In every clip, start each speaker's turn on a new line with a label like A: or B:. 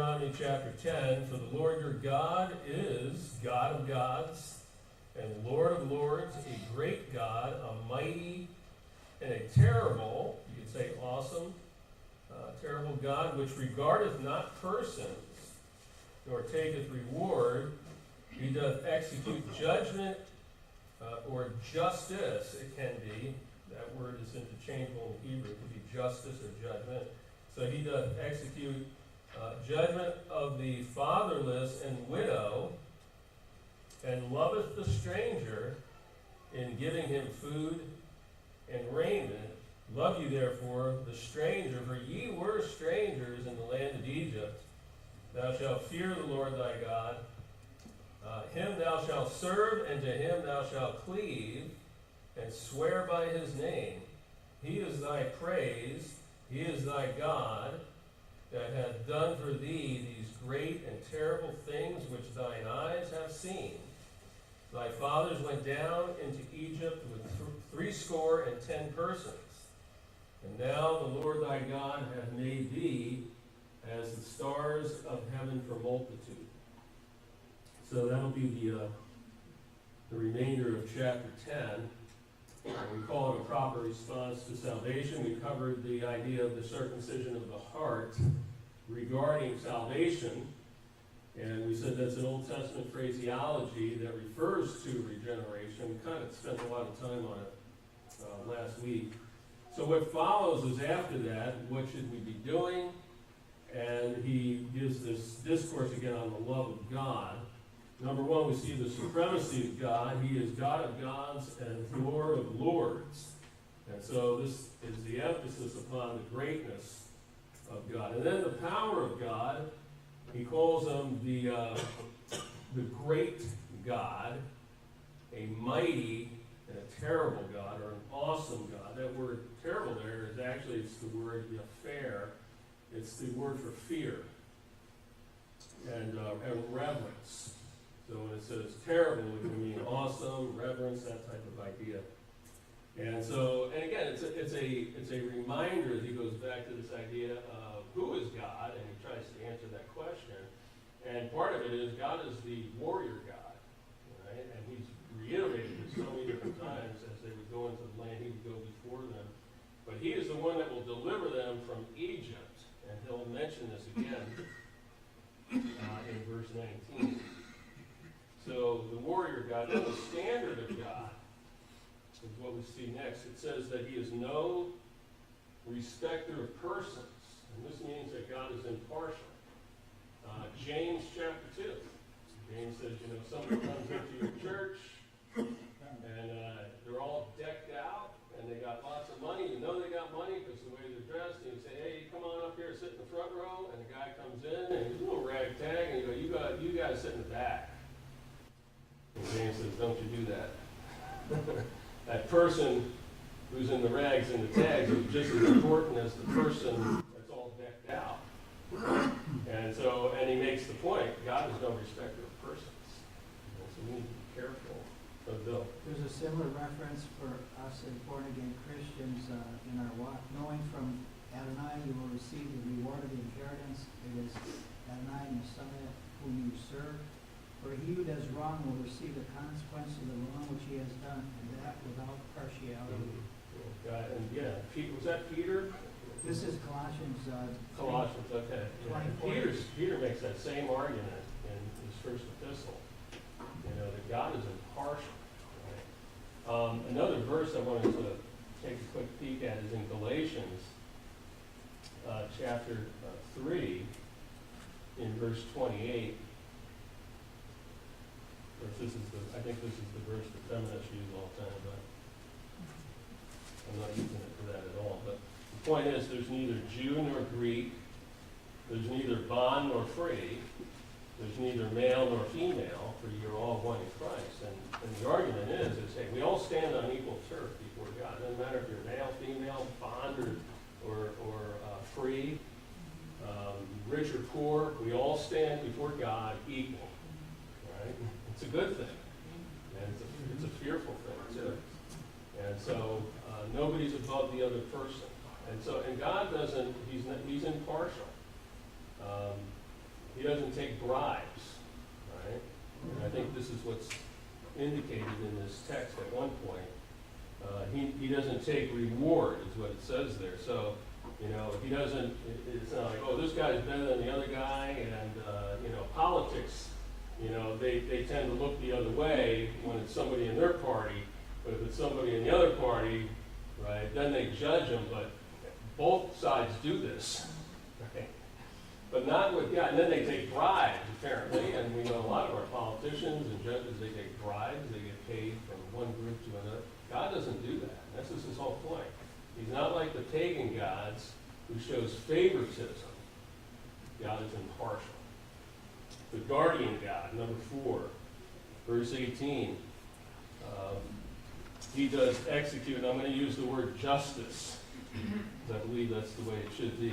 A: Deuteronomy chapter 10, for the Lord your God is God of gods and Lord of lords, a great God, a mighty and a terrible, you could say awesome, terrible God, which regardeth not persons, nor taketh reward. He doth execute judgment or justice, it can be. That word is interchangeable in Hebrew. It could be justice or judgment. So he doth execute judgment of the fatherless and widow, and loveth the stranger in giving him food and raiment. Love you therefore the stranger, for ye were strangers in the land of Egypt. Thou shalt fear the Lord thy God. Him thou shalt serve, and to him thou shalt cleave, and swear by his name. He is thy praise, he is thy God, that hath done for thee these great and terrible things which thine eyes have seen. Thy fathers went down into Egypt with 70 persons. And now the Lord thy God hath made thee as the stars of heaven for multitude. So that'll be the remainder of chapter 10. We call it a proper response to salvation. We covered the idea of the circumcision of the heart regarding salvation. And we said that's an Old Testament phraseology that refers to regeneration. We kind of spent a lot of time on it last week. So what follows is after that, what should we be doing? And he gives this discourse again on the love of God. Number one, we see the supremacy of God. He is God of gods and Lord of lords. And so this is the emphasis upon the greatness of God. And then the power of God, he calls him the great God, a mighty and a terrible God, or an awesome God. That word terrible there is actually, it's the word affair. It's the word for fear and reverence. So when it says terrible, it can mean awesome, reverence, that type of idea. And so, and again, it's a reminder as he goes back to this idea of who is God, and he tries to answer that question. And part of it is God is the warrior God, right? And he's reiterated this so many different times as they would go into the land, he would go before them. But he is the one that will deliver them from Egypt, and he'll mention this again in verse 19. So the warrior God, then the standard of God is what we see next. It says that he is no respecter of persons. And this means that God is impartial. James chapter 2. James says, somebody comes into your church and they're all decked out and they got lots of money. You know they got money because of the way they're dressed. And you say, hey, come on up here, sit in the front row. And the guy comes in and he's a little ragtag and you go, you guys sit in the back. And James says, don't you do that. That person who's in the rags and the tags is just as important as the person that's all decked out. And he makes the point, God is no respecter of persons. And so we need to be careful. So Bill.
B: There's a similar reference for us as born-again Christians in our walk. Knowing from Adonai you will receive the reward of the inheritance. It is Adonai Messiah whom you serve. For he who does wrong will receive the consequence of the wrong which he has done, and that without partiality.
A: And yeah, was that Peter?
B: This is Colossians.
A: Colossians, okay. Yeah. Peter makes that same argument in his first epistle. That God is impartial. Right? Another verse I wanted to take a quick peek at is in Galatians chapter 3, in verse 28. I think this is the verse that feminists use all the time, but I'm not using it for that at all. But the point is, there's neither Jew nor Greek, there's neither bond nor free, there's neither male nor female, for you're all one in Christ. And the argument is hey, we all stand on equal turf before God. It doesn't matter if you're male, female, bond, or free, rich or poor, we all stand before God equal. Right? It's a good thing. And it's a fearful thing, too. And so nobody's above the other person. And God doesn't, he's impartial. doesn't take bribes, right? And I think this is what's indicated in this text at one point. He doesn't take reward, is what it says there. So, he doesn't, it's not like, oh, this guy's better than the other guy, and, politics, they tend to look the other way when it's somebody in their party, but if it's somebody in the other party, right, then they judge them, but both sides do this, right? But not with God. And then they take bribes, apparently, and we know a lot of our politicians and judges, they take bribes, they get paid from one group to another. God doesn't do that. That's just his whole point. He's not like the pagan gods who shows favoritism. God is impartial. The guardian God, number 4, verse 18. He does execute, and I'm going to use the word justice, because I believe that's the way it should be.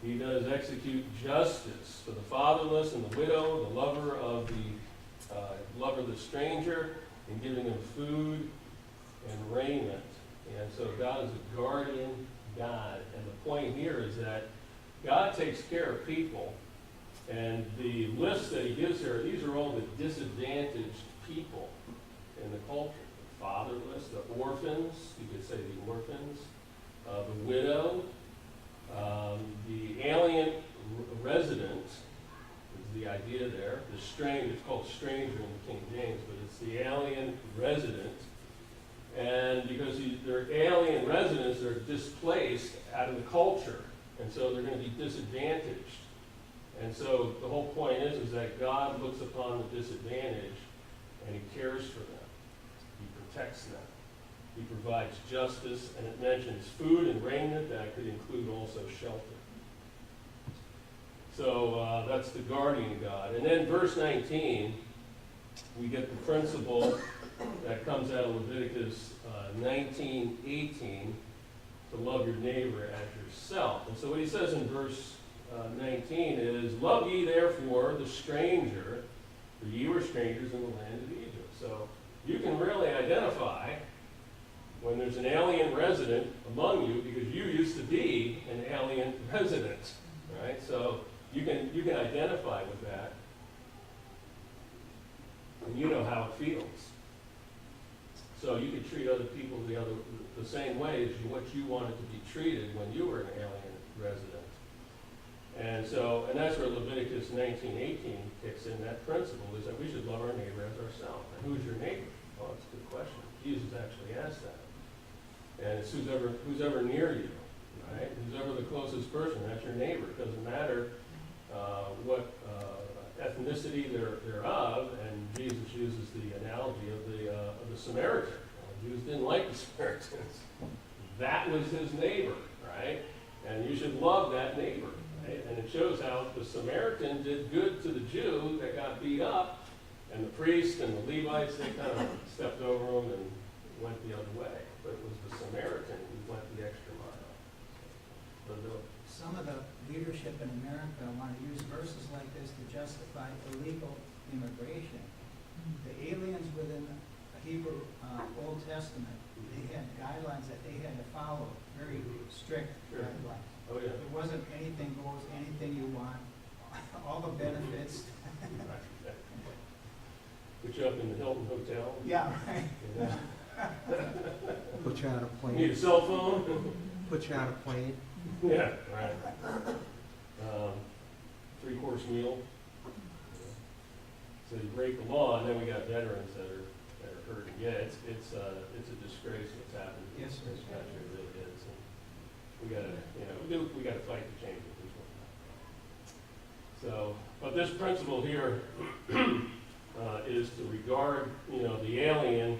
A: He does execute justice for the fatherless and the widow, the lover of the stranger, and giving them food and raiment. And so God is a guardian God. And the point here is that God takes care of people. And the list that he gives here, these are all the disadvantaged people in the culture. The fatherless, the orphans, you could say the orphans, the widow, the alien resident is the idea there. The stranger, it's called stranger in the King James, but it's the alien resident. And because they're alien residents, they're displaced out of the culture. And so they're going to be disadvantaged. And so the whole point is that God looks upon the disadvantaged and he cares for them. He protects them. He provides justice, and it mentions food and raiment. That could include also shelter. So that's the guardian God. And then verse 19, we get the principle that comes out of Leviticus 19:18, to love your neighbor as yourself. And so what he says in verse 19 is, love ye therefore the stranger, for ye were strangers in the land of Egypt. So you can really identify when there's an alien resident among you, because you used to be an alien resident, right? So you can identify with that, and you know how it feels. So you can treat other people the same way as what you wanted to be treated when you were an alien resident. And that's where Leviticus 19:18 kicks in. That principle is that we should love our neighbor as ourselves. And who's your neighbor? Well, that's a good question. Jesus actually asked that. And it's who's ever near you, right? Who's ever the closest person, that's your neighbor. It doesn't matter what ethnicity they're of, and Jesus uses the analogy of the Samaritan. Jews didn't like the Samaritans. That was his neighbor, right? And you should love that neighbor, right? And it shows how the Samaritan did good to the Jew that got beat up, and the priests and the Levites, they kind of stepped over him and went the other way. But it was the Samaritan who went the extra mile.
B: Some of the leadership in America want to use verses like this to justify illegal immigration. The aliens within the Hebrew Old Testament, they had guidelines that they had to follow, very strict guidelines.
A: Oh, yeah.
B: It wasn't anything goes, anything you want, all the benefits.
A: Put you up in the Hilton Hotel.
B: Yeah, right.
A: Yeah.
C: Put you on a plane.
A: Need a cell phone?
C: Put you on a plane.
A: Yeah, right. 3-course meal. So you break the law, and then we got veterans that are hurting. Yeah, it's a disgrace what's happened in
B: Yes,
A: this country. It really is. And we gotta fight to change it. So, but this principle here is to regard, the alien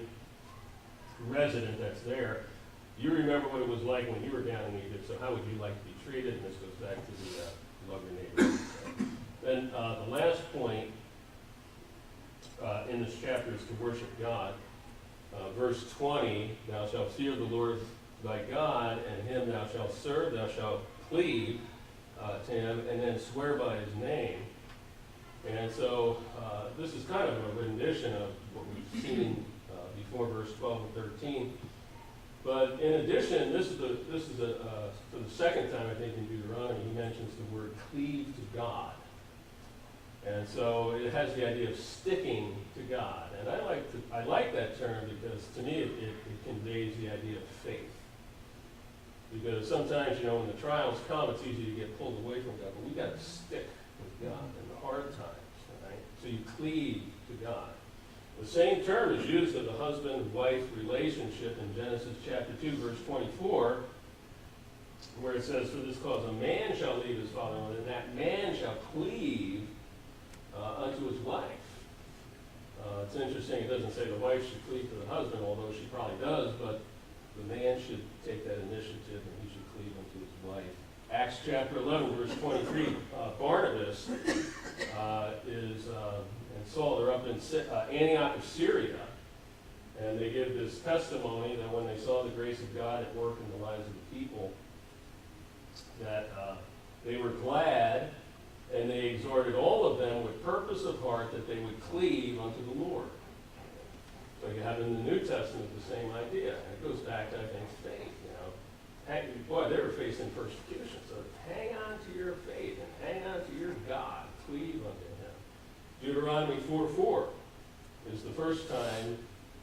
A: resident that's there. You remember what it was like when you were down in Egypt, so how would you like to be treated? And this goes back to the love your neighbor. Then the last point in this chapter is to worship God. Verse 20, thou shalt fear the Lord thy God, and him thou shalt serve, thou shalt cleave to him, and then swear by his name. And so this is kind of a rendition of what we've seen before verse 12 and 13. But in addition, this is for the second time, I think, in Deuteronomy, he mentions the word cleave to God. And so it has the idea of sticking to God. And I like that term because to me it conveys the idea of faith. Because sometimes, when the trials come, it's easy to get pulled away from God. But we've got to stick with God in the hard times, right? So you cleave to God. The same term is used of the husband-wife relationship in Genesis chapter 2, verse 24, where it says, "For this cause a man shall leave his father and mother, and that man shall cleave unto his wife." It's interesting, it doesn't say the wife should cleave to the husband, although she probably does, but the man should take that initiative and he should cleave unto his wife. Acts chapter 11, verse 23, Barnabas and Saul, they're up in Antioch of Syria, and they give this testimony that when they saw the grace of God at work in the lives of the people, that they were glad, and they exhorted all of them with purpose of heart that they would cleave unto the Lord. So you have in the New Testament the same idea. And it goes back to, I think, faith, Boy, they were facing persecution, so hang on to your faith and hang on to your God. Cleave unto him. Deuteronomy 4:4 is the first time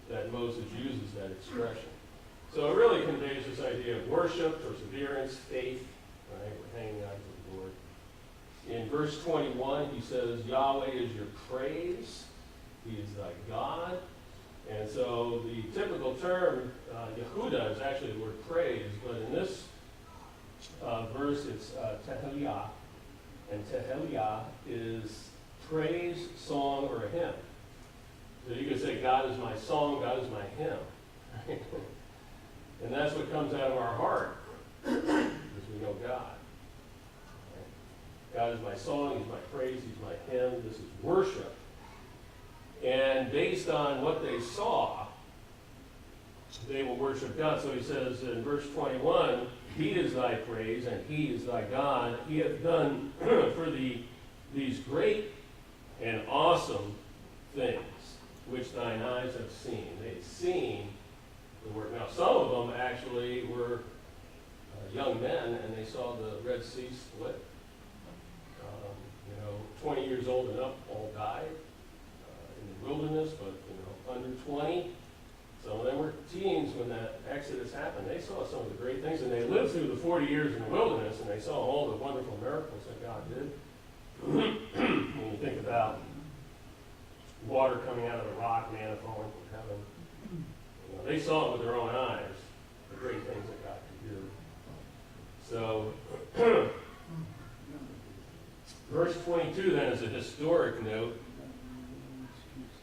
A: that Moses uses that expression. So it really conveys this idea of worship, perseverance, faith, right? We're hanging on to the Lord. In verse 21, he says, "Yahweh is your praise. He is thy God." And so the typical term, Yehuda, is actually the word praise, but in this verse it's Tehillah, and Tehillah is praise, song, or a hymn. So you could say, God is my song, God is my hymn. And that's what comes out of our heart, because we know God. God is my song, he's my praise, he's my hymn. This is worship. And based on what they saw, they will worship God. So he says in verse 21, "He is thy praise, and he is thy God. He hath done for thee these great and awesome things, which thine eyes have seen." They've seen the work. Now, some of them actually were young men, and they saw the Red Sea split. 20 years old and up all died in the wilderness, but under 20, some of them were teens when that Exodus happened. They saw some of the great things, and they lived through the 40 years in the wilderness, and they saw all the wonderful miracles that God did. When you think about water coming out of the rock, manna falling from heaven, they saw it with their own eyes, the great things that God could do. So, verse 22 then is a historic note.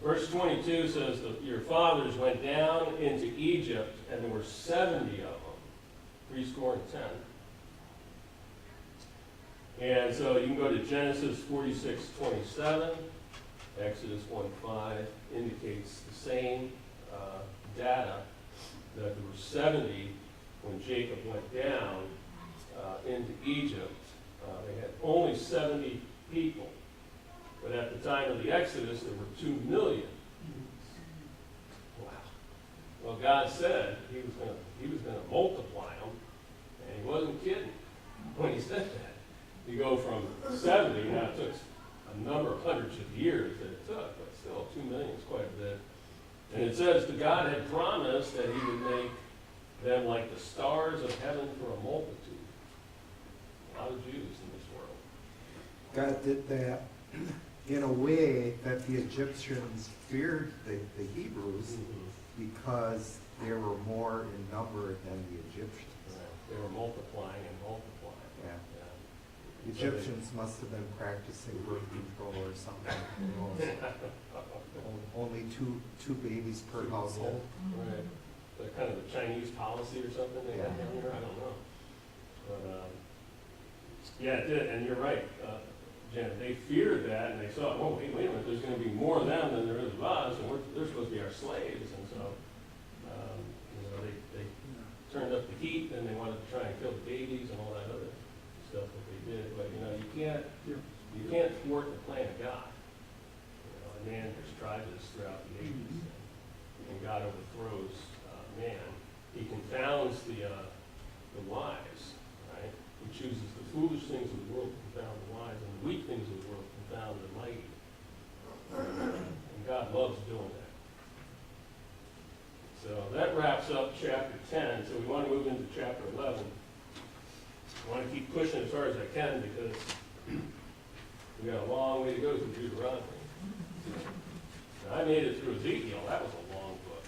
A: Verse 22 says that your fathers went down into Egypt, and there were 70 of them, 70. And so you can go to Genesis 46:27, Exodus 1:5 indicates the same data, that there were 70 when Jacob went down into Egypt. They had only 70 people. But at the time of the Exodus, there were 2 million. Wow. Well, God said he was going to multiply them, and he wasn't kidding when he said that. You go from 70, now it took a number of hundreds of years that it took, but still 2 million is quite a bit. And it says that God had promised that he would make them like the stars of heaven for a multitude. A lot of Jews in this world.
C: God did that in a way that the Egyptians feared the Hebrews because they were more in number than the Egyptians.
A: Right. They were multiplying and multiplying.
C: Yeah. The Egyptians must have been practicing birth control or something. Only two babies per household.
A: Right. That kind of a Chinese policy or something they had down here? I don't know. But, yeah, it did, and you're right, Jen. They feared that, and they thought, "Oh, wait a minute, there's going to be more of them than there is of us, and they're supposed to be our slaves." And so, they turned up the heat, and they wanted to try and kill the babies and all that other stuff that they did. But you can't thwart the plan of God. And man has tried this throughout the ages, and God overthrows man. He confounds the wise, right? He chooses the foolish things of the world to confound the wise, and the weak things of the world to confound the mighty. chapter 11. I want to keep pushing as hard as I can because we got a long way to go through Deuteronomy. Now, I made it through Ezekiel. That was a long book.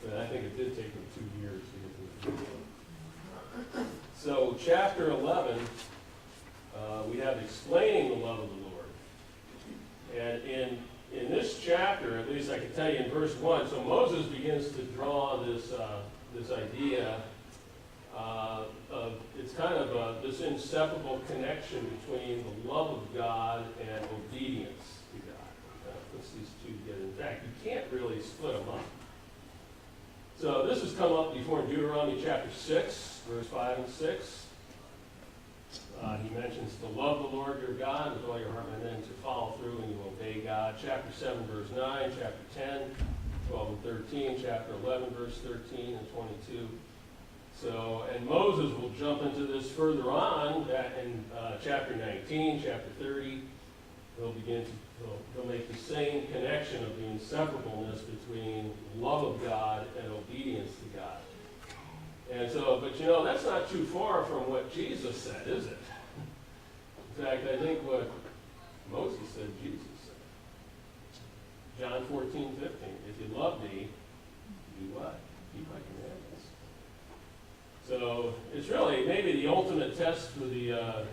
A: But I think it did take me 2 years to get through Ezekiel. So chapter 11, we have explaining the love of the Lord. And in this chapter, at least I can tell you in verse 1, so Moses begins to draw this idea of, it's kind of this inseparable connection between the love of God and obedience to God. Puts these two together. In fact, you can't really split them up. So this has come up before in Deuteronomy chapter 6, verse 5 and 6. He mentions to love the Lord your God with all your heart, and then to follow through and you obey God. Chapter 7, verse 9, chapter 10, 12 and 13, chapter 11, verse 13 and 22. So, and Moses will jump into this further on, that in chapter 19, chapter 30, he'll make the same connection of the inseparableness between love of God and obedience to God. And so, but you know, that's not too far from what Jesus said, is it? In fact, I think what Moses said, Jesus said. John 14, 15. If you love me, do what? Keep my commandments. So it's really maybe the ultimate test for the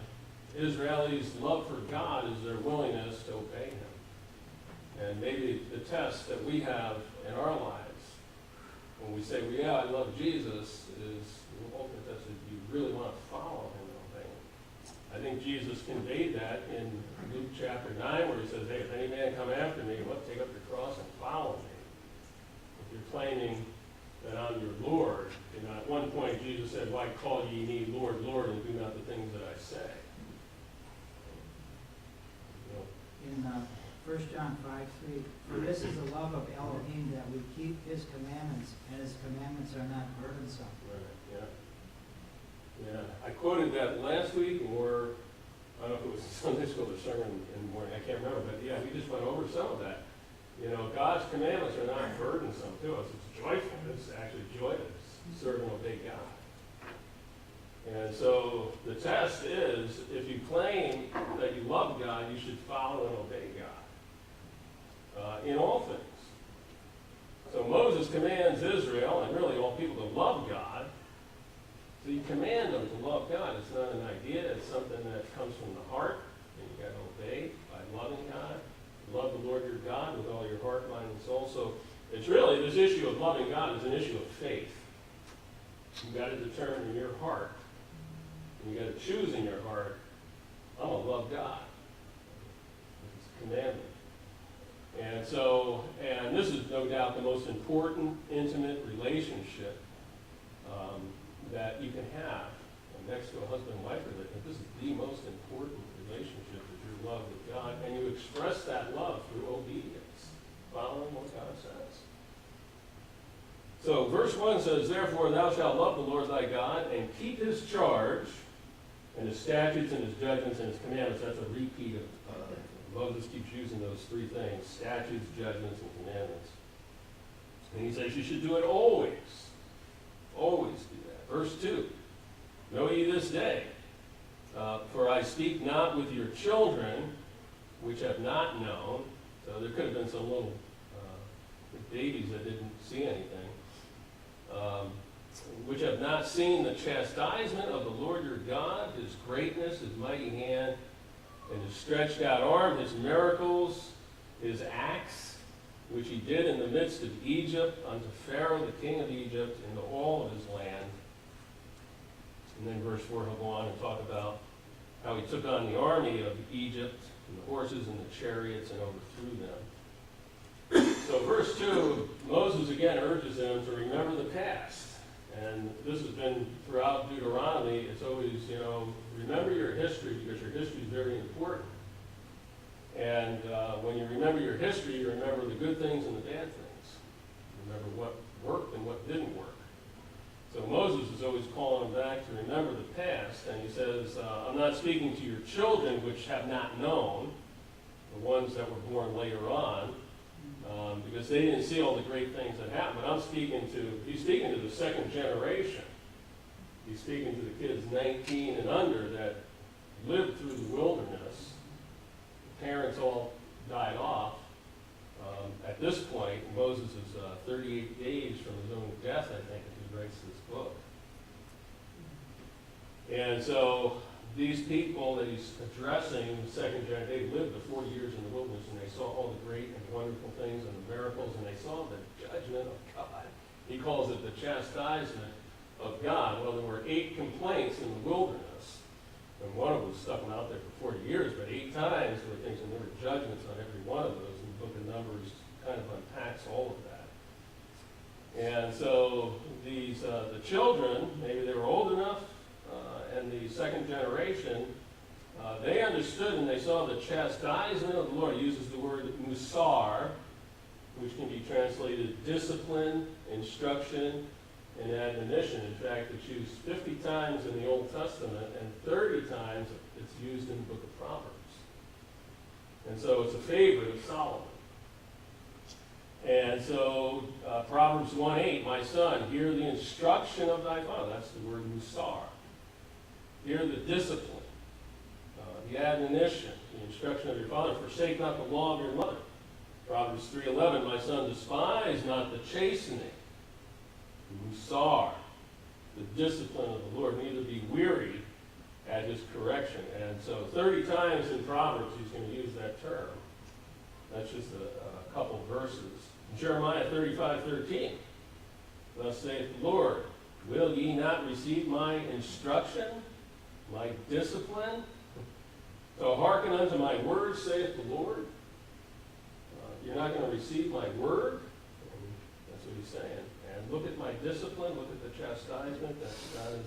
A: Israelis' love for God is their willingness to obey Him. And maybe the test that we have in our lives when we say, well, yeah, I love Jesus, is the ultimate test that you really want to follow Him and obey Him. I think Jesus conveyed that in Luke chapter 9 where He says, hey, if any man come after me, what? Take up your cross and follow me. If you're claiming that I'm your Lord, you know, at one point Jesus said, why call ye me Lord, Lord, and do not the things that I say?
B: In 1 John 5:3, for this is the love of Elohim, that we keep His commandments, and His commandments are not burdensome.
A: Right, yeah. I quoted that last week, or I don't know if it was Sunday school or sermon in the morning, I can't remember, but yeah, we just went over some of that. You know, God's commandments are not burdensome to us. It's joyful. It's actually joyous. Serve and obey God. And so the test is, if you claim that you love God, you should follow and obey God in all things. So Moses commands Israel, and really all people, to love God. So you command them to love God. It's not an idea. It's something that comes from the heart, and you got to obey by loving God. Love the Lord your God with all your heart, mind, and soul. So it's really, this issue of loving God is an issue of faith. You've got to determine in your heart, and you've got to choose in your heart, I'm going to love God. It's a commandment. And so, and this is no doubt the most important, intimate relationship that you can have next to a husband and wife relationship. This is the most important relationship, is your love with God. And you express that love through obedience, following what God says. So verse 1 says, therefore thou shalt love the Lord thy God and keep His charge and His statutes and His judgments and His commandments. That's a repeat of Moses keeps using those three things: statutes, judgments, and commandments. And he says you should do it always. Always do that. Verse 2, know ye this day, for I speak not with your children, which have not known. So there could have been some little babies that didn't see anything. Which have not seen the chastisement of the Lord your God, His greatness, His mighty hand, and His stretched out arm, His miracles, His acts, which He did in the midst of Egypt, unto Pharaoh the king of Egypt, and to all of his land. And then verse 4, he'll go on and talk about how He took on the army of Egypt, and the horses and the chariots, and overthrew them. So verse 2, Moses again urges them to remember the past. And this has been throughout Deuteronomy. It's always, remember your history, because your history is very important. And when you remember your history, you remember the good things and the bad things. You remember what worked and what didn't work. So Moses is always calling them back to remember the past. And he says, I'm not speaking to your children, which have not known, the ones that were born later on, Because they didn't see all the great things that happened. But he's speaking to the second generation. He's speaking to the kids 19 and under that lived through the wilderness. The parents all died off. At this point, Moses is 38 days from his own death, I think, as he writes this book. And so these people that he's addressing, the second generation, they lived the 40 years in the wilderness, and they saw all the great and wonderful things and the miracles, and they saw the judgment of God. He calls it the chastisement of God. Well, there were 8 complaints in the wilderness, and one of them stuck them out there for 40 years, but 8 times there were things, and there were judgments on every one of those, and the book of Numbers kind of unpacks all of that. And so these, the children, maybe they were old enough, and the second generation, they understood and they saw the chastisement of the Lord. He uses the word musar, which can be translated discipline, instruction, and admonition. In fact, it's used 50 times in the Old Testament, and 30 times it's used in the book of Proverbs. And so it's a favorite of Solomon. And so Proverbs 1:8, my son, hear the instruction of thy father. That's the word musar. Hear the discipline, the admonition, the instruction of your father. Forsake not the law of your mother. Proverbs 3:11, my son, despise not the chastening, the musar, the discipline of the Lord, neither be weary at his correction. And so 30 times in Proverbs he's going to use that term. That's just a couple verses. Jeremiah 35:13, thus saith the Lord, will ye not receive my instruction, my discipline? So hearken unto my word, saith the Lord. You're not going to receive my word? That's what he's saying. And look at my discipline, look at the chastisement that God has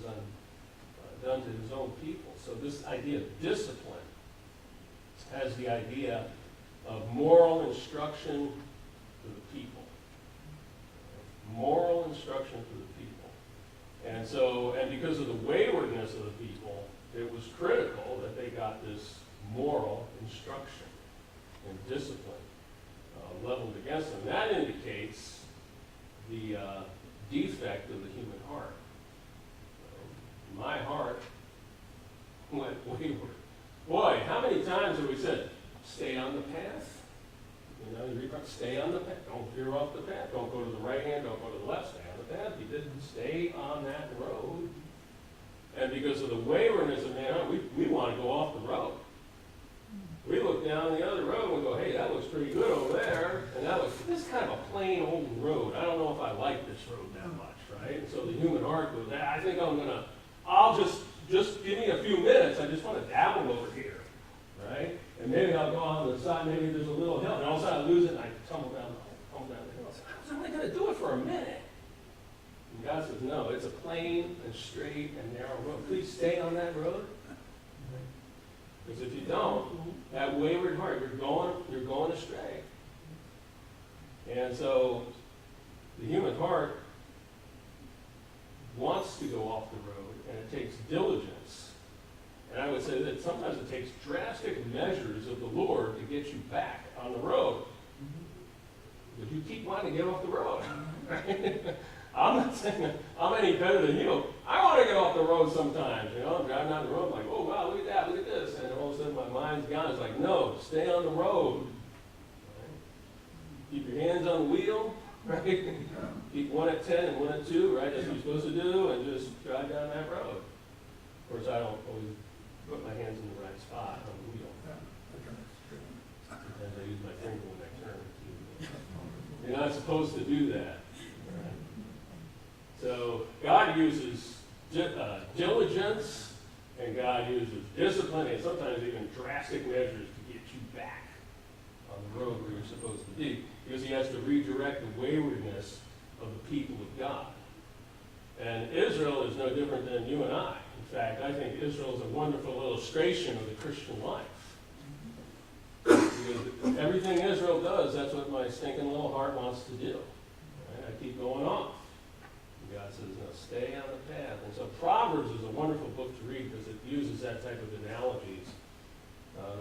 A: done to his own people. So this idea of discipline has the idea of moral instruction to the people. Moral instruction to the people. And so, and because of the waywardness of the people, it was critical that they got this moral instruction and discipline leveled against them. That indicates the defect of the human heart. My heart went wayward. Boy, how many times have we said, stay on the path? You know, you read about stay on the path. Don't veer off the path. Don't go to the right hand. Don't go to the left. Stay on the path. He didn't stay on that road. And because of the waywardness of man, we want to go off the road. We look down the other road and we go, hey, that looks pretty good over there. And this is kind of a plain old road. I don't know if I like this road that much, right? And so the human heart goes, I think I'll just give me a few minutes. I just want to dabble over here, right? And maybe I'll go on the side, maybe there's a little hill, and all of a sudden I lose it and I tumble down the hill. I was only going to do it for a minute. And God says, no, it's a plain and straight and narrow road. Please stay on that road. Because if you don't, that wayward heart, you're going astray. And so the human heart wants to go off the road, and it takes diligence. And I would say that sometimes it takes drastic measures of the Lord to get you back on the road. But you keep wanting to get off the road. Right? I'm not saying that I'm any better than you. I want to get off the road sometimes. You know, I'm driving down the road, I'm like, oh, wow, look at that, look at this. And all of a sudden my mind's gone. It's like, no, stay on the road. Right? Keep your hands on the wheel. Right? Keep one at 10 and one at 2, right? That's what you're supposed to do, and just drive down that road. Of course, I don't always put my hands in the right spot on the wheel. Sometimes I use my finger when I turn. You're not supposed to do that. Right? So God uses diligence, and God uses discipline, and sometimes even drastic measures to get you back on the road where you're supposed to be, because he has to redirect the waywardness of the people of God. And Israel is no different than you and I. In fact, I think Israel is a wonderful illustration of the Christian life. Because everything Israel does, that's what my stinking little heart wants to do. Right? I keep going off. And God says, no, stay on the path. And so Proverbs is a wonderful book to read because it uses that type of analogies.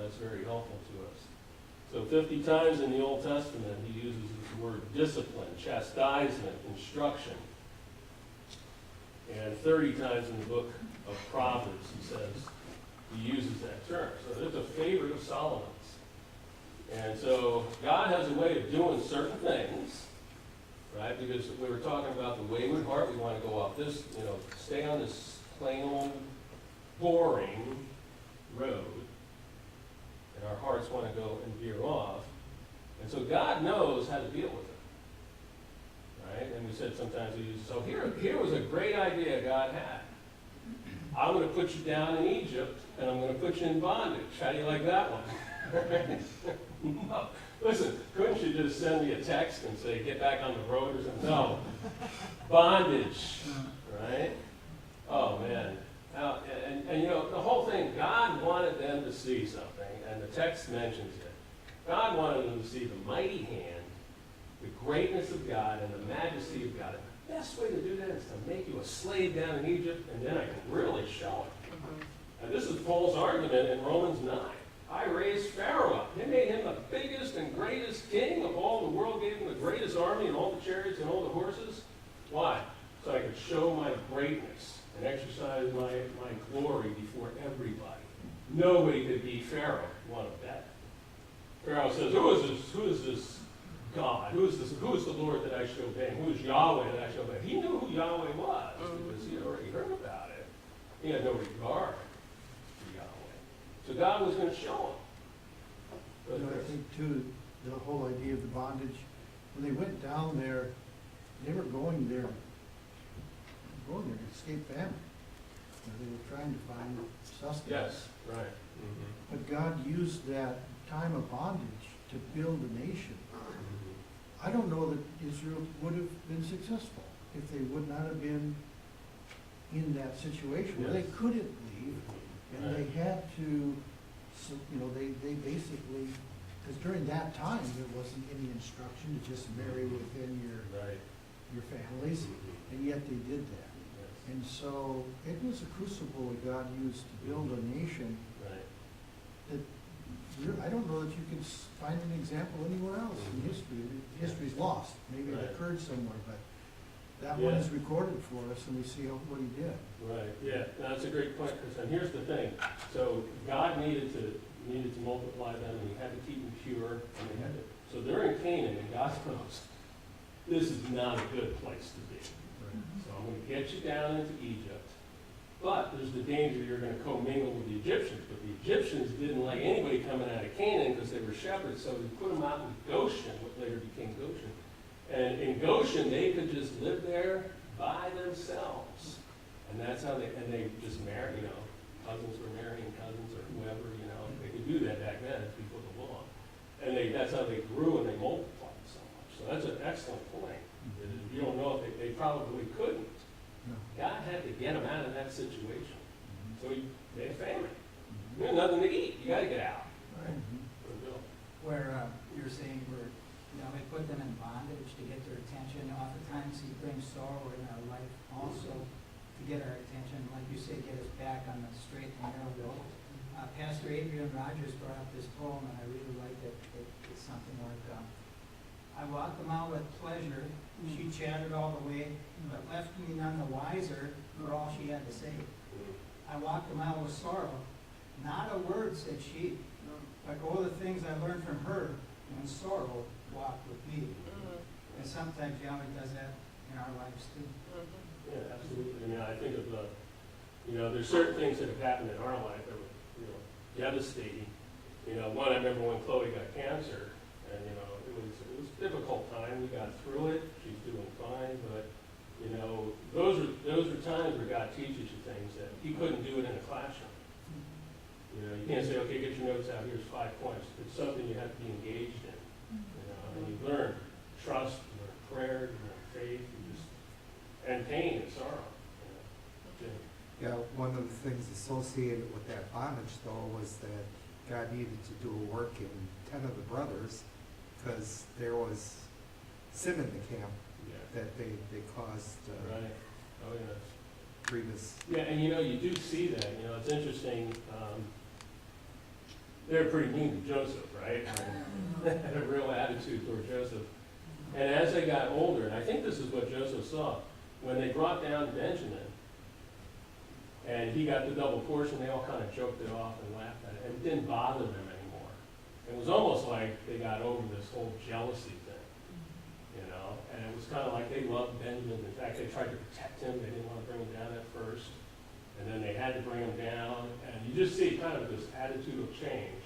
A: That's very helpful to us. So 50 times in the Old Testament, he uses the word discipline, chastisement, instruction. And 30 times in the book of Proverbs, he says, he uses that term. So it's a favorite of Solomon's. And so God has a way of doing certain things, right? Because we were talking about the wayward heart. We want to go off this, stay on this plain old boring road. And our hearts want to go and veer off. And so God knows how to deal with it. Right? And we said sometimes we use, so here was a great idea God had. I'm going to put you down in Egypt, and I'm going to put you in bondage. How do you like that one? No. Listen, couldn't you just send me a text and say, get back on the road or something? No. Bondage. Right? Oh, man. And the whole thing, God wanted them to see something, and the text mentions it. God wanted them to see the mighty hand, the greatness of God, and the majesty of God. And the best way to do that is to make you a slave down in Egypt, and then I can really show it. And this is Paul's argument in Romans 9. I raised Pharaoh up. They made him the biggest and greatest king of all the world, gave him the greatest army and all the chariots and all the horses. Why? So I could show my greatness and exercise my glory before everybody. Nobody could beat Pharaoh. You want to bet? Pharaoh says, who is this God? Who is the Lord that I should obey? Who is Yahweh that I should obey? He knew who Yahweh was because he had already heard about it. He had no regard for Yahweh. So God was going to show him.
B: I think too, the whole idea of the bondage, when they went down there, they were going there to escape famine. They were trying to find sustenance.
A: Yes, right. Mm-hmm.
B: But God used that time of bondage to build a nation. I don't know that Israel would have been successful if they would not have been in that situation where they couldn't leave, and they had to, they basically, because during that time there wasn't any instruction to just marry within your families, and yet they did that. And so it was a crucible that God used to build a nation that I don't know that you can find an example anywhere else in history. History's lost. Maybe it occurred somewhere, but that one is recorded for us, and we see what he did.
A: Right. Yeah, that's a great point, Chris. And here's the thing: so God needed to multiply them, and He had to keep them pure, and they had to. So they're in Canaan, and God knows this is not a good place to be. So I'm going to get you down into Egypt, but there's the danger you're going to commingle with the Egyptians. But the Egyptians didn't like anybody coming out of Canaan because they were shepherds, so He put them out in Goshen, what later became Goshen. And in Goshen, they could just live there by themselves. And that's how they just marry, cousins were marrying cousins or whoever, they could do that back then, it's before the law. And that's how they grew and they multiplied so much. So that's an excellent point. You don't know if they probably couldn't.
B: No.
A: God had to get them out of that situation. So He made a famine. You have nothing to eat. You got to get out. Right?
D: Where you're saying we put them in bondage to get their attention. Oftentimes He brings sorrow in our life also to get our attention. Like you say, get us back on the straight and narrow road. Pastor Adrian Rogers brought up this poem, and I really liked it. It's something like, I walked them out with pleasure. She chattered all the way, but left me none the wiser for all she had to say. I walked them out with sorrow. Not a word said she, but oh, the things I learned from her when sorrow walked with me. And sometimes Yahweh does that in our lives too.
A: Yeah, absolutely. I think of there's certain things that have happened in our life that were, devastating. One, I remember when Chloe got cancer, and it was a difficult time. We got through it. She's doing fine, but those are times where God teaches you things that He couldn't do it in a classroom. You can't say, okay, get your notes out. Here's 5 points. It's something you have to be engaged in. And you learn trust, you learn prayer, you learn faith, and pain and sorrow.
C: Yeah, one of the things associated with that bondage, though, was that God needed to do a work in 10 of the brothers because there was sin in the camp that they caused
A: Right. Oh, yeah.
C: grievous.
A: Yeah, and you do see that. It's interesting. they're pretty mean to Joseph, right? Had a real attitude toward Joseph. And as they got older, and I think this is what Joseph saw, when they brought down Benjamin, and he got the double portion, they all kind of joked it off and laughed at it, and it didn't bother them anymore. It was almost like they got over this whole jealousy thing, you know? And it was kind of like they loved Benjamin. In fact, they tried to protect him. They didn't want to bring him down at first. And then they had to bring him down. And you just see kind of this attitude of change.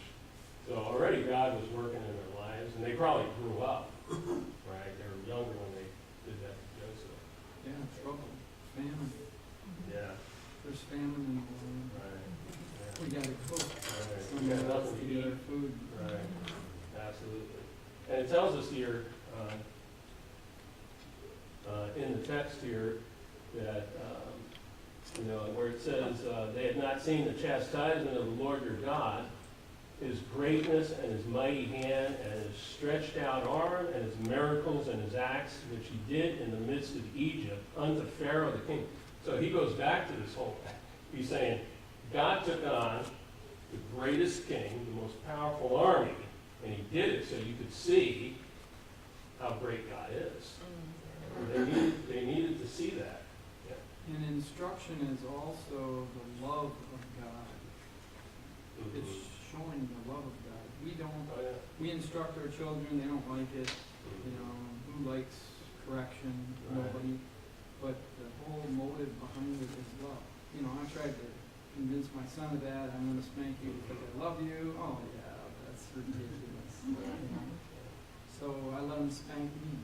A: So already God was working in their lives, and they probably grew up, right? They were younger when they did that to Joseph.
E: Yeah, trouble, famine.
A: Yeah,
E: There's famine involved.
A: right. Yeah.
E: We gotta cook.
A: Right. We
E: Someone
A: got
E: else
A: nothing
E: to
A: to
E: get
A: eat.
E: our food.
A: Right, absolutely. And it tells us here, in the text here, that, where it says, they had not seen the chastisement of the Lord your God, his greatness and his mighty hand and his stretched out arm and his miracles and his acts, which he did in the midst of Egypt unto Pharaoh the king. So he goes back to this whole thing. He's saying, God took on the greatest king, the most powerful army, and he did it so you could see how great God is. They needed to see that.
E: And instruction is also the love of God. It's showing the love of God.
A: Oh, yeah.
E: We instruct our children, they don't like it, who likes correction?
A: Right.
E: Nobody. But the whole motive behind it is love. I tried to convince my son of that, I'm gonna spank you because I love you. Oh yeah, that's ridiculous. So I let him spank me.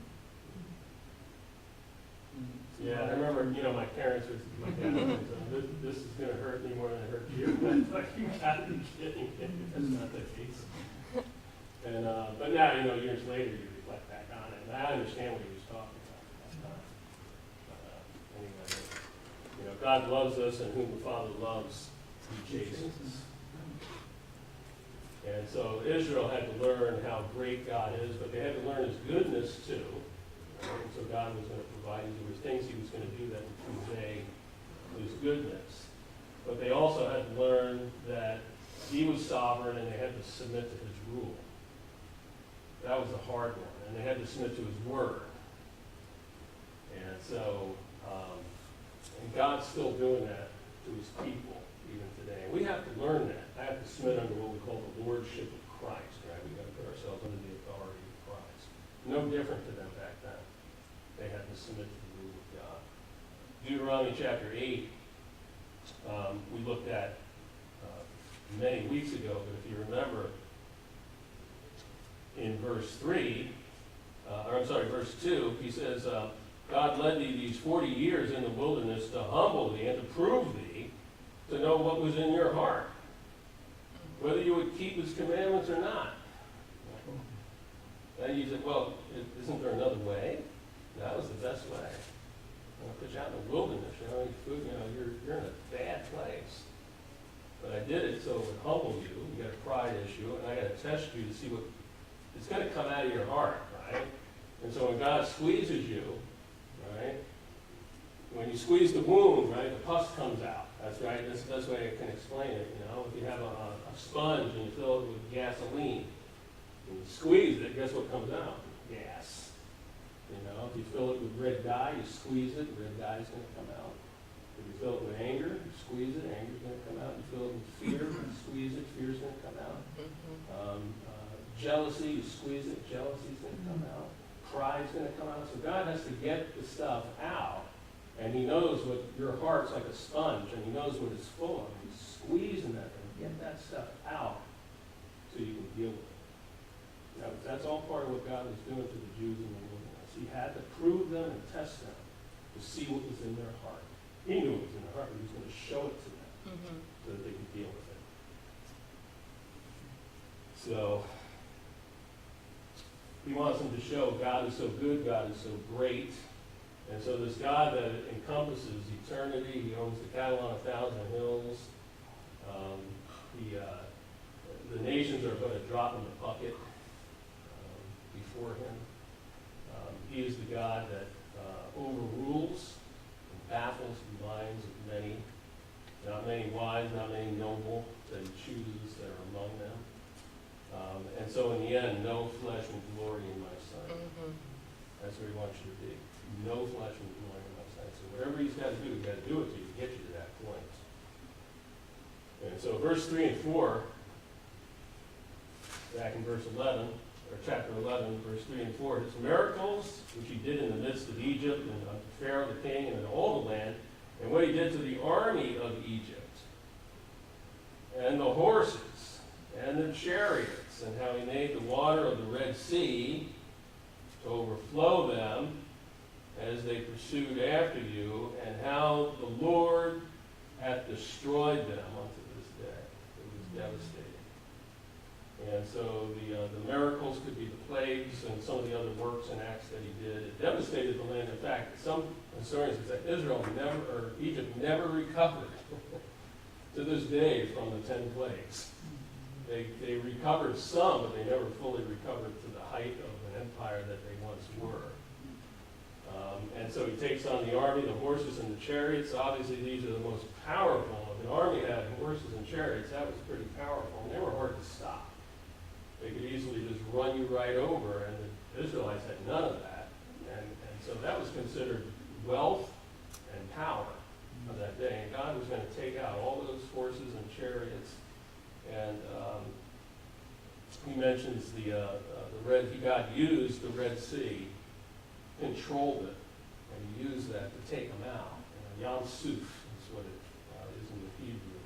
A: Yeah, I remember, my parents would, my dad would say, this is gonna hurt me more than it hurt you. I'm like, you gotta be kidding me. That's not the case. And, but now, years later, you reflect back on it, and I understand what he was talking about at that time. Anyway, God loves us, and whom the Father loves, he chastens. And so Israel had to learn how great God is, but they had to learn his goodness too. And so God was going to provide, there were things he was going to do that would convey his goodness. But they also had to learn that he was sovereign and they had to submit to his rule. That was a hard one. And they had to submit to his word. And so, and God's still doing that to his people even today. And we have to learn that. I have to submit under what we call the lordship of Christ, right? We've got to put ourselves under the authority of Christ. No different to them back then. They had to submit to the rule of God. Deuteronomy chapter 8, we looked at many weeks ago, but if you remember, in verse 2, he says, God led thee these 40 years in the wilderness to humble thee and to prove thee, to know what was in your heart, whether you would keep his commandments or not. And you said, well, isn't there another way? That was the best way. Put you out in the wilderness, food, you're in a bad place. But I did it so it would humble you. You got a pride issue, and I got to test you to see what it's going to come out of your heart, right? And so when God squeezes you, right? When you squeeze the wound, right, the pus comes out. That's right. That's the best way I can explain it. If you have a sponge and you fill it with gasoline, and you squeeze it, guess what comes out? Gas. If you fill it with red dye, you squeeze it, red dye is going to come out. If you fill it with anger, you squeeze it, anger is going to come out. You fill it with fear, you squeeze it, fear is going to come out. Jealousy, you squeeze it, jealousy is going to come out. Pride is going to come out. So God has to get the stuff out, and he knows what your heart's like a sponge, and he knows what it's full of. He's squeezing that and get that stuff out so you can deal with it. That's all part of what God was doing to the Jews in the wilderness. He had to prove them and test them to see what was in their heart. He knew what was in their heart, but he was going to show it to them so that they could deal with it. So, he wants them to show God is so good, God is so great. And so this God that encompasses eternity, he owns the cattle on 1,000 hills. The nations are going to drop in the bucket before him. He is the God that overrules and baffles the minds of many. Not many wise, not many noble that he chooses that are among them. And so in the end, no flesh and glory in my sight. That's where he wants you to be. No flesh and glory in my sight. So whatever he's got to do it to you to get you to that point. And so verse 3 and 4, back in verse 11, or chapter 11, verse 3 and 4, his miracles, which he did in the midst of Egypt, and of Pharaoh the king, and in all the land, and what he did to the army of Egypt, and the horses, and the chariots, and how he made the water of the Red Sea to overflow them as they pursued after you, and how the Lord hath destroyed them unto this day. It was devastating. And so the miracles could be the plagues and some of the other works and acts that he did. It devastated the land. In fact, some historians say Egypt never recovered to this day from the 10 plagues. They recovered some, but they never fully recovered to the height of an empire that they once were. And so he takes on the army, the horses, and the chariots. Obviously, these are the most powerful. If an army had horses and chariots, that was pretty powerful, and they were hard to stop. They could easily just run you right over, and the Israelites had none of that. And so that was considered wealth and power of that day. And God was going to take out all those horses and chariots. And he mentions God used the Red Sea, controlled it, and he used that to take them out. Yam Suf is what it is in the Hebrew.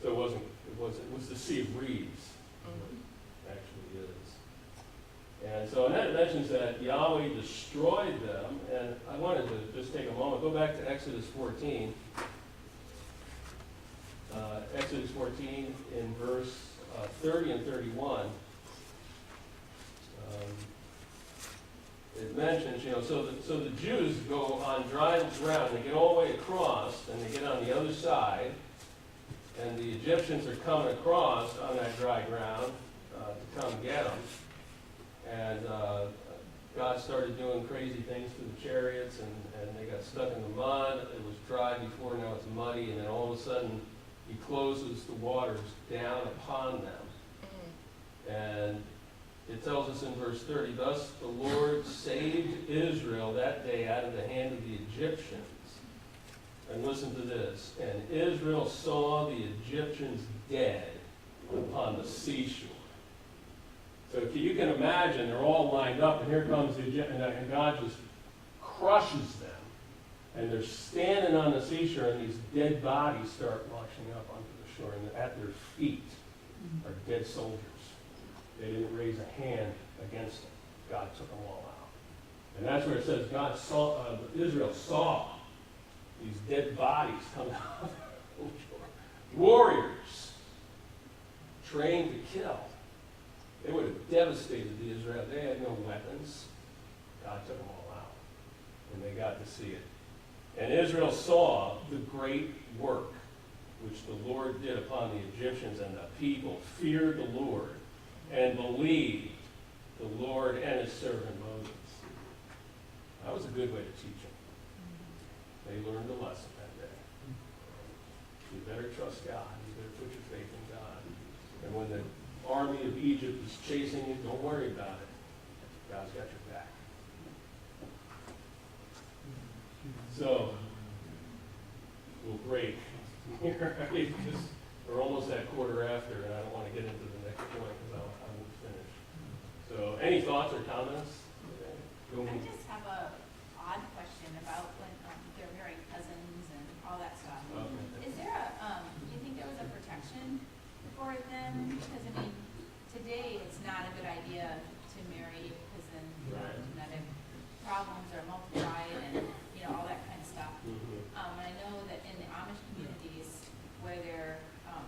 A: So it was the Sea of Reeds, it actually is. And so that mentions that Yahweh destroyed them, and I wanted to just take a moment, go back to Exodus 14. Exodus 14 in verse 30 and 31. It mentions, so the Jews go on dry ground, they get all the way across, and they get on the other side, and the Egyptians are coming across on that dry ground to come get them. And God started doing crazy things to the chariots, and they got stuck in the mud. It was dry before, now it's muddy, and then all of a sudden he closes the waters down upon them. And it tells us in verse 30, thus the Lord saved Israel that day out of the hand of the Egyptians. And listen to this. And Israel saw the Egyptians dead upon the seashore. So if you can imagine, they're all lined up, and here comes the Egyptian, and God just crushes them. And they're standing on the seashore, and these dead bodies start washing up onto the shore, and at their feet are dead soldiers. They didn't raise a hand against them. God took them all out. And that's where it says Israel saw these dead bodies come out. Warriors trained to kill. They would have devastated the Israel. They had no weapons. God took them all out. And they got to see it. And Israel saw the great work which the Lord did upon the Egyptians, and the people feared the Lord and believed the Lord and his servant Moses. That was a good way to teach them. They learned a lesson that day. You better trust God. You better put your faith in God. And when the army of Egypt is chasing you, don't worry about it. God's got your back. So, we'll break here, because we're almost at quarter after, and I don't want to get into the next point because I won't finish. So, any thoughts or comments? Go
F: I
A: ahead.
F: just have a odd question about when they're married cousins and all that stuff.
A: Okay.
F: Is there do you think there was a protection for it then? Because I mean, today it's not a good idea to marry because then
A: Right.
F: genetic problems are multiplied and all that kind of stuff.
A: Mhm.
F: And I know that in the Amish communities where they're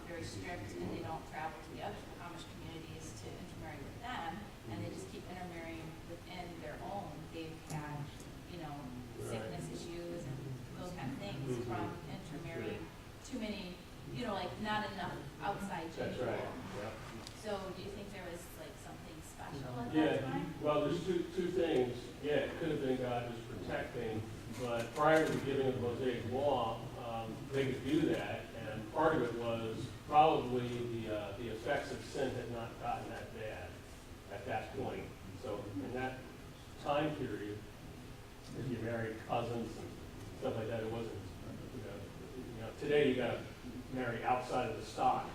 F: very strict and they don't travel to the other Amish communities to intermarry with them, and they just keep intermarrying within their own, they've had, sickness issues and those kind of things
A: Mhm.
F: from intermarrying too many, like not enough outside
A: That's
F: gender.
A: right. Yeah.
F: So do you think there was like something special at
A: Yeah,
F: that time?
A: well, there's two things. Yeah, it could have been God just protecting, but prior to the giving of the Mosaic Law, they could do that, and part of it was probably the not gotten that bad at that point. So in that time period, if you married cousins and stuff like that, it wasn't, today you gotta marry outside of the stock,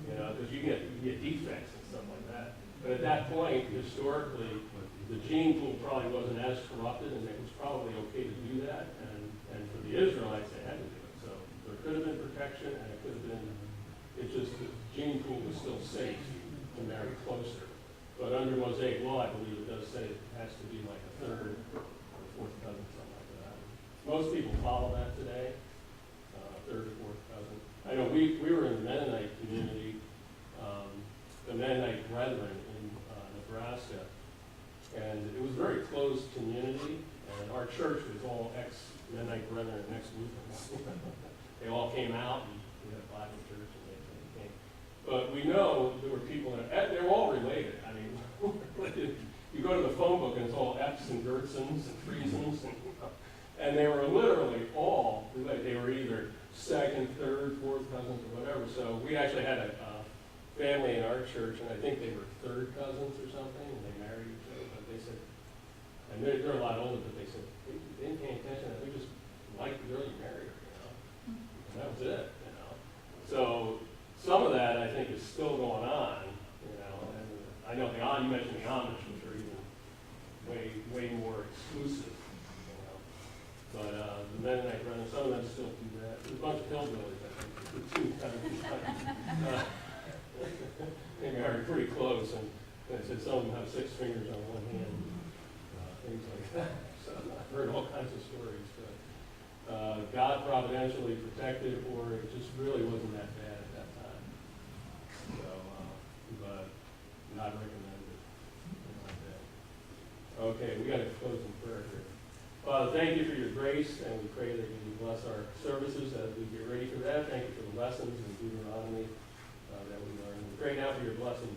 A: because you get defects and stuff like that. But at that point, historically, the gene pool probably wasn't as corrupted, and it was probably okay to do that. And for the Israelites, they had to do it. So there could have been protection, and it could have been, it's just the gene pool was still safe to marry closer. But under Mosaic law, I believe it does say it has to be like a third or fourth cousin, something like that. Most people follow that today, third or fourth cousin. I know we were in the Mennonite community, the Mennonite Brethren in Nebraska, and it was a very closed community, and our church was all ex-Mennonite Brethren and ex-Lutherans. They all came out, and we had a Bible church, and they came. But we know there were people in it, they were all related. I mean, you go to the phone book, and it's all F's and Gertsons and Friesens, and they were literally all related. They were either second, third, fourth cousins, or whatever. So we actually had a family in our church, and I think they were third cousins or something, and they married each other. But they said, and they're a lot older, but they said, they didn't pay attention, and we just liked the girl you married her, and that was it, So some of that, I think, is still going on, and I know you mentioned the Amish, which are even way more exclusive, But the Mennonite Brethren, some of them still do that. There's a bunch of hillbillies, I think, the two cousins. They married pretty close, and they said some of them have 6 fingers on one hand, things like that. So I've heard all kinds of stories. But God providentially protected, or it just really wasn't that bad at that time. So, but not recommended. Like that. Okay, we got to close in prayer here. Father, thank you for your grace, and we pray that you bless our services as we get ready for that. Thank you for the lessons in Deuteronomy that we learned. We pray now for your blessing.